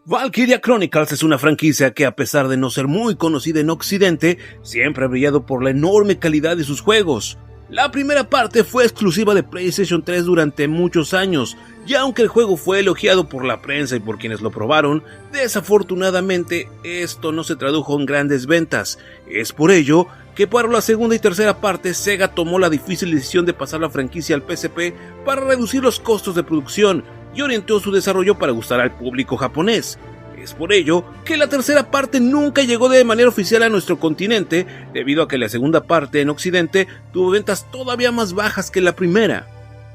Valkyria Chronicles es una franquicia que, a pesar de no ser muy conocida en Occidente, siempre ha brillado por la enorme calidad de sus juegos. La primera parte fue exclusiva de PlayStation 3 durante muchos años, y aunque el juego fue elogiado por la prensa y por quienes lo probaron, desafortunadamente esto no se tradujo en grandes ventas. Es por ello que para la segunda y tercera parte Sega tomó la difícil decisión de pasar la franquicia al PSP para reducir los costos de producción y orientó su desarrollo para gustar al público japonés. Es por ello que la tercera parte nunca llegó de manera oficial a nuestro continente, debido a que la segunda parte en Occidente tuvo ventas todavía más bajas que la primera.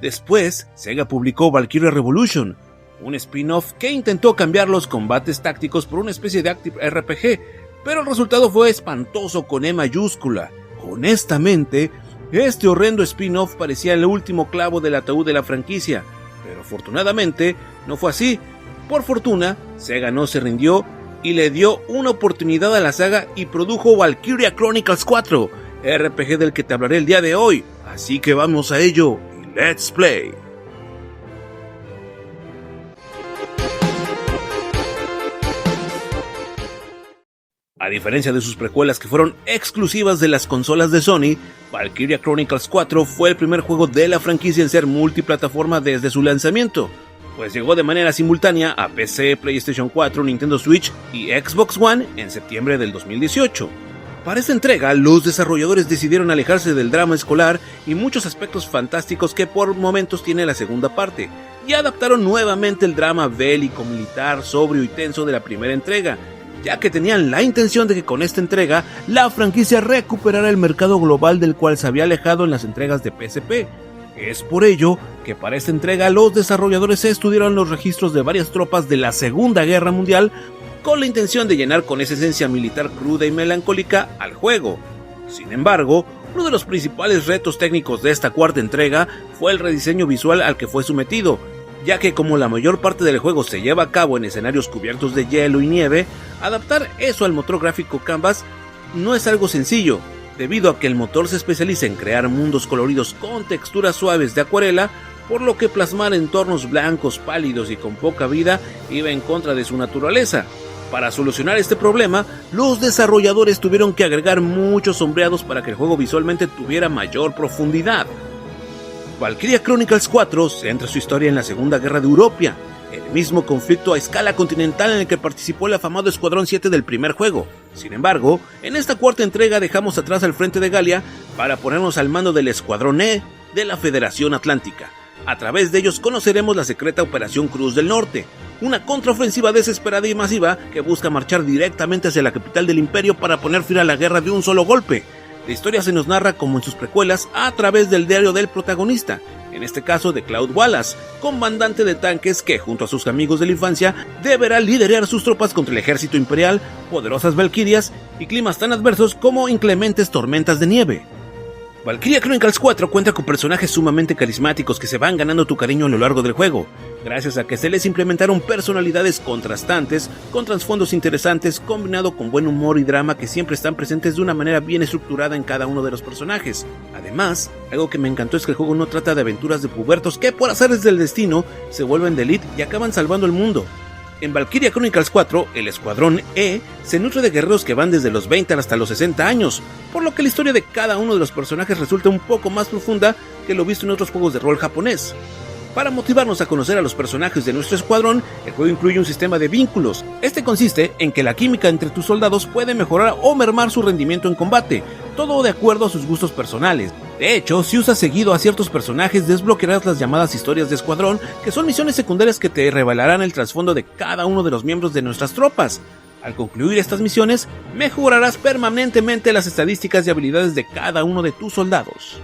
Después, Sega publicó Valkyria Revolution, un spin-off que intentó cambiar los combates tácticos por una especie de Active RPG, pero el resultado fue espantoso con E mayúscula. Honestamente, este horrendo spin-off parecía el último clavo del ataúd de la franquicia, pero afortunadamente no fue así. Por fortuna, Sega no se rindió y le dio una oportunidad a la saga y produjo Valkyria Chronicles 4, RPG del que te hablaré el día de hoy, así que vamos a ello y let's play. A diferencia de sus precuelas que fueron exclusivas de las consolas de Sony, Valkyria Chronicles 4 fue el primer juego de la franquicia en ser multiplataforma desde su lanzamiento, pues llegó de manera simultánea a PC, PlayStation 4, Nintendo Switch y Xbox One en septiembre del 2018. Para esta entrega, los desarrolladores decidieron alejarse del drama escolar y muchos aspectos fantásticos que por momentos tiene la segunda parte, y adaptaron nuevamente el drama bélico, militar, sobrio y tenso de la primera entrega, ya que tenían la intención de que con esta entrega la franquicia recuperara el mercado global del cual se había alejado en las entregas de PSP. Es por ello que para esta entrega los desarrolladores estudiaron los registros de varias tropas de la Segunda Guerra Mundial con la intención de llenar con esa esencia militar cruda y melancólica al juego. Sin embargo, uno de los principales retos técnicos de esta cuarta entrega fue el rediseño visual al que fue sometido, ya que como la mayor parte del juego se lleva a cabo en escenarios cubiertos de hielo y nieve, adaptar eso al motor gráfico Canvas no es algo sencillo, debido a que el motor se especializa en crear mundos coloridos con texturas suaves de acuarela, por lo que plasmar entornos blancos, pálidos y con poca vida iba en contra de su naturaleza. Para solucionar este problema, los desarrolladores tuvieron que agregar muchos sombreados para que el juego visualmente tuviera mayor profundidad. Valkyria Chronicles 4 centra su historia en la Segunda Guerra de Europea, el mismo conflicto a escala continental en el que participó el afamado Escuadrón 7 del primer juego. Sin embargo, en esta cuarta entrega dejamos atrás al frente de Galia para ponernos al mando del Escuadrón E de la Federación Atlántica. A través de ellos conoceremos la secreta Operación Cruz del Norte, una contraofensiva desesperada y masiva que busca marchar directamente hacia la capital del Imperio para poner fin a la guerra de un solo golpe. La historia se nos narra como en sus precuelas a través del diario del protagonista, en este caso de Claude Wallace, comandante de tanques que junto a sus amigos de la infancia deberá liderar sus tropas contra el ejército imperial, poderosas valquirias y climas tan adversos como inclementes tormentas de nieve. Valkyria Chronicles 4 cuenta con personajes sumamente carismáticos que se van ganando tu cariño a lo largo del juego, gracias a que se les implementaron personalidades contrastantes, con trasfondos interesantes, combinado con buen humor y drama que siempre están presentes de una manera bien estructurada en cada uno de los personajes. Además, algo que me encantó es que el juego no trata de aventuras de pubertos que por azares del destino se vuelven de élite y acaban salvando el mundo. En Valkyria Chronicles 4, el Escuadrón E se nutre de guerreros que van desde los 20 hasta los 60 años, por lo que la historia de cada uno de los personajes resulta un poco más profunda que lo visto en otros juegos de rol japonés. Para motivarnos a conocer a los personajes de nuestro escuadrón, el juego incluye un sistema de vínculos. Este consiste en que la química entre tus soldados puede mejorar o mermar su rendimiento en combate, todo de acuerdo a sus gustos personales. De hecho, si usas seguido a ciertos personajes, desbloquearás las llamadas historias de escuadrón, que son misiones secundarias que te revelarán el trasfondo de cada uno de los miembros de nuestras tropas. Al concluir estas misiones, mejorarás permanentemente las estadísticas y habilidades de cada uno de tus soldados.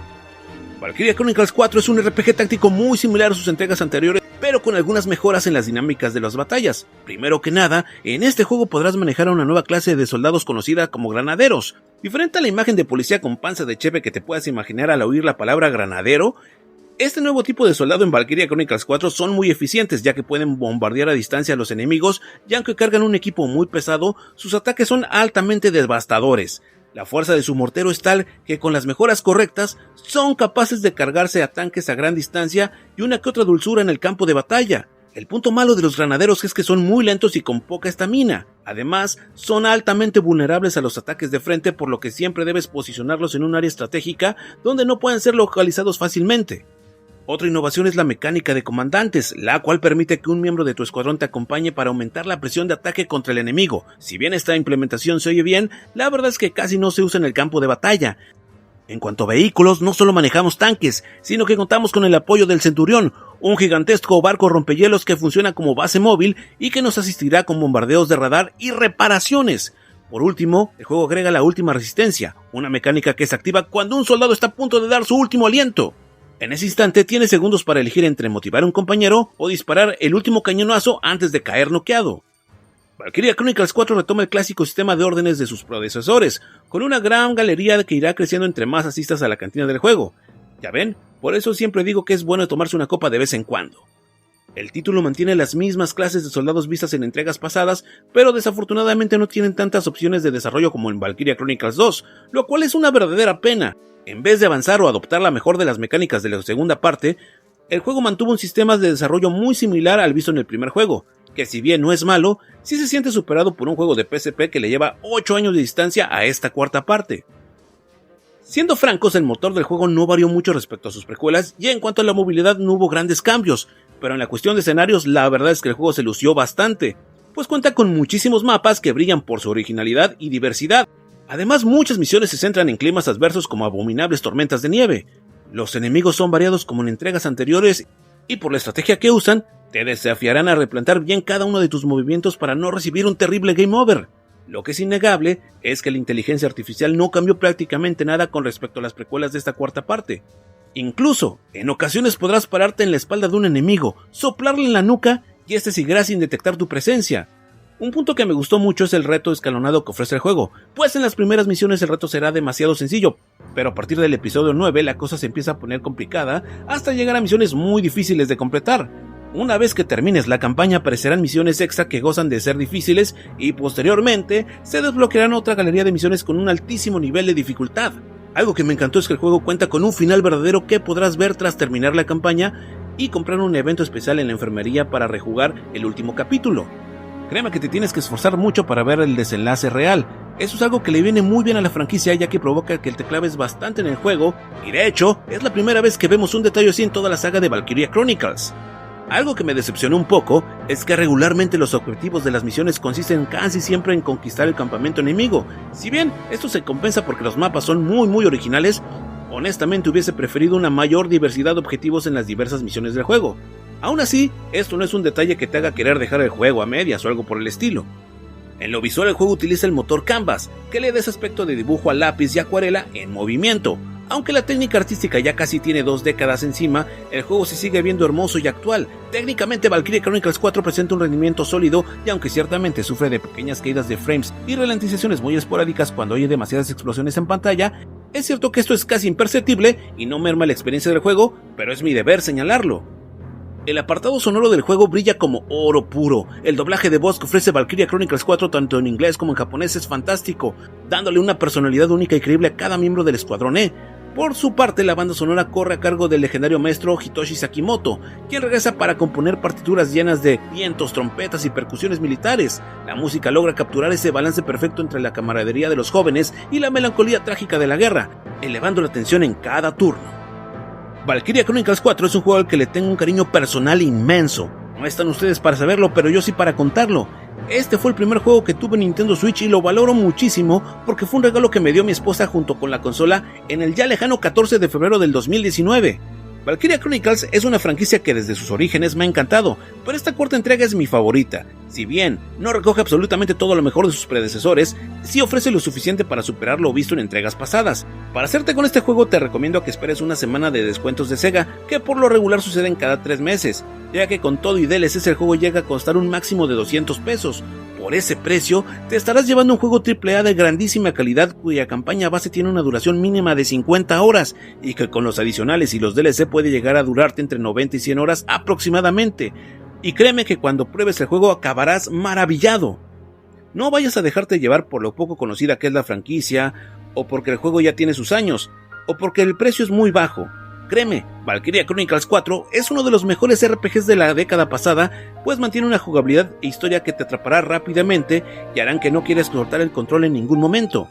Valkyria Chronicles 4 es un RPG táctico muy similar a sus entregas anteriores, pero con algunas mejoras en las dinámicas de las batallas. Primero que nada, en este juego podrás manejar a una nueva clase de soldados conocida como granaderos. Diferente a la imagen de policía con panza de cheve que te puedas imaginar al oír la palabra granadero, este nuevo tipo de soldado en Valkyria Chronicles 4 son muy eficientes, ya que pueden bombardear a distancia a los enemigos, y aunque cargan un equipo muy pesado, sus ataques son altamente devastadores. La fuerza de su mortero es tal que con las mejoras correctas son capaces de cargarse a tanques a gran distancia y una que otra dulzura en el campo de batalla. El punto malo de los granaderos es que son muy lentos y con poca estamina. Además, son altamente vulnerables a los ataques de frente, por lo que siempre debes posicionarlos en un área estratégica donde no pueden ser localizados fácilmente. Otra innovación es la mecánica de comandantes, la cual permite que un miembro de tu escuadrón te acompañe para aumentar la presión de ataque contra el enemigo. Si bien esta implementación se oye bien, la verdad es que casi no se usa en el campo de batalla. En cuanto a vehículos, no solo manejamos tanques, sino que contamos con el apoyo del Centurión, un gigantesco barco rompehielos que funciona como base móvil y que nos asistirá con bombardeos de radar y reparaciones. Por último, el juego agrega la última resistencia, una mecánica que se activa cuando un soldado está a punto de dar su último aliento. En ese instante tienes segundos para elegir entre motivar a un compañero o disparar el último cañonazo antes de caer noqueado. Valkyria Chronicles 4 retoma el clásico sistema de órdenes de sus predecesores, con una gran galería que irá creciendo entre más asistas a la cantina del juego. Ya ven, por eso siempre digo que es bueno tomarse una copa de vez en cuando. El título mantiene las mismas clases de soldados vistas en entregas pasadas, pero desafortunadamente no tienen tantas opciones de desarrollo como en Valkyria Chronicles 2, lo cual es una verdadera pena. En vez de avanzar o adoptar la mejor de las mecánicas de la segunda parte, el juego mantuvo un sistema de desarrollo muy similar al visto en el primer juego, que si bien no es malo, sí se siente superado por un juego de PSP que le lleva 8 años de distancia a esta cuarta parte. Siendo francos, el motor del juego no varió mucho respecto a sus precuelas, y en cuanto a la movilidad no hubo grandes cambios, pero en la cuestión de escenarios la verdad es que el juego se lució bastante, pues cuenta con muchísimos mapas que brillan por su originalidad y diversidad. Además, muchas misiones se centran en climas adversos como abominables tormentas de nieve. Los enemigos son variados como en entregas anteriores, y por la estrategia que usan, te desafiarán a replantar bien cada uno de tus movimientos para no recibir un terrible game over. Lo que es innegable es que la inteligencia artificial no cambió prácticamente nada con respecto a las precuelas de esta cuarta parte. Incluso, en ocasiones podrás pararte en la espalda de un enemigo, soplarle en la nuca y este seguirá sin detectar tu presencia. Un punto que me gustó mucho es el reto escalonado que ofrece el juego, pues en las primeras misiones el reto será demasiado sencillo, pero a partir del episodio 9 la cosa se empieza a poner complicada hasta llegar a misiones muy difíciles de completar. Una vez que termines la campaña aparecerán misiones extra que gozan de ser difíciles y posteriormente se desbloquearán otra galería de misiones con un altísimo nivel de dificultad. Algo que me encantó es que el juego cuenta con un final verdadero que podrás ver tras terminar la campaña y comprar un evento especial en la enfermería para rejugar el último capítulo. Créeme que te tienes que esforzar mucho para ver el desenlace real. Eso es algo que le viene muy bien a la franquicia, ya que provoca que te claves bastante en el juego, y de hecho, es la primera vez que vemos un detalle así en toda la saga de Valkyria Chronicles. Algo que me decepcionó un poco es que regularmente los objetivos de las misiones consisten casi siempre en conquistar el campamento enemigo. Si bien esto se compensa porque los mapas son muy originales, honestamente hubiese preferido una mayor diversidad de objetivos en las diversas misiones del juego. Aún así, esto no es un detalle que te haga querer dejar el juego a medias o algo por el estilo. En lo visual el juego utiliza el motor Canvas, que le da ese aspecto de dibujo a lápiz y acuarela en movimiento. Aunque la técnica artística ya casi tiene 2 décadas encima, el juego se sigue viendo hermoso y actual. Técnicamente Valkyria Chronicles 4 presenta un rendimiento sólido y aunque ciertamente sufre de pequeñas caídas de frames y ralentizaciones muy esporádicas cuando hay demasiadas explosiones en pantalla, es cierto que esto es casi imperceptible y no merma la experiencia del juego, pero es mi deber señalarlo. El apartado sonoro del juego brilla como oro puro. El doblaje de voz que ofrece Valkyria Chronicles 4 tanto en inglés como en japonés es fantástico, dándole una personalidad única y creíble a cada miembro del Escuadrón E. Por su parte, la banda sonora corre a cargo del legendario maestro Hitoshi Sakimoto, quien regresa para componer partituras llenas de vientos, trompetas y percusiones militares. La música logra capturar ese balance perfecto entre la camaradería de los jóvenes y la melancolía trágica de la guerra, elevando la tensión en cada turno. Valkyria Chronicles 4 es un juego al que le tengo un cariño personal inmenso. No están ustedes para saberlo, pero yo sí para contarlo. Este fue el primer juego que tuve en Nintendo Switch y lo valoro muchísimo porque fue un regalo que me dio mi esposa junto con la consola en el ya lejano 14 de febrero del 2019. Valkyria Chronicles es una franquicia que desde sus orígenes me ha encantado, pero esta cuarta entrega es mi favorita. Si bien no recoge absolutamente todo lo mejor de sus predecesores, sí ofrece lo suficiente para superar lo visto en entregas pasadas. Para hacerte con este juego te recomiendo que esperes una semana de descuentos de Sega, que por lo regular suceden cada 3 meses, ya que con todo y DLCs el juego llega a costar un máximo de 200 pesos. Por ese precio, te estarás llevando un juego AAA de grandísima calidad cuya campaña base tiene una duración mínima de 50 horas y que con los adicionales y los DLC puede llegar a durarte entre 90 y 100 horas aproximadamente. Y créeme que cuando pruebes el juego acabarás maravillado. No vayas a dejarte llevar por lo poco conocida que es la franquicia, o porque el juego ya tiene sus años, o porque el precio es muy bajo. Créeme, Valkyria Chronicles 4 es uno de los mejores RPGs de la década pasada, pues mantiene una jugabilidad e historia que te atrapará rápidamente y harán que no quieras soltar el control en ningún momento.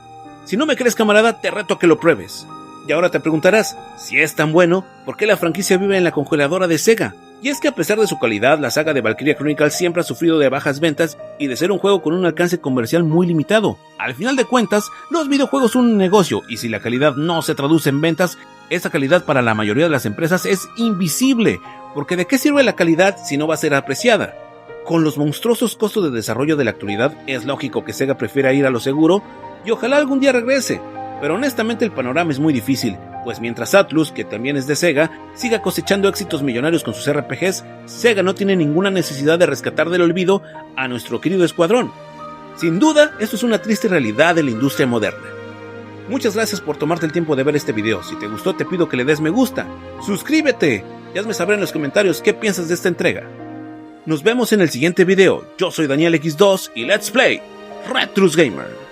Si no me crees, camarada, te reto a que lo pruebes. Y ahora te preguntarás, si es tan bueno, ¿por qué la franquicia vive en la congeladora de Sega? Y es que a pesar de su calidad, la saga de Valkyria Chronicles siempre ha sufrido de bajas ventas y de ser un juego con un alcance comercial muy limitado. Al final de cuentas, los videojuegos son un negocio y si la calidad no se traduce en ventas, esa calidad para la mayoría de las empresas es invisible, porque ¿de qué sirve la calidad si no va a ser apreciada? Con los monstruosos costos de desarrollo de la actualidad, es lógico que Sega prefiera ir a lo seguro y ojalá algún día regrese. Pero honestamente el panorama es muy difícil, pues mientras Atlus, que también es de Sega, siga cosechando éxitos millonarios con sus RPGs, Sega no tiene ninguna necesidad de rescatar del olvido a nuestro querido escuadrón. Sin duda, esto es una triste realidad de la industria moderna. Muchas gracias por tomarte el tiempo de ver este video. Si te gustó, te pido que le des me gusta, suscríbete y hazme saber en los comentarios qué piensas de esta entrega. Nos vemos en el siguiente video. Yo soy Daniel X2 y Let's Play Retrus Gamer.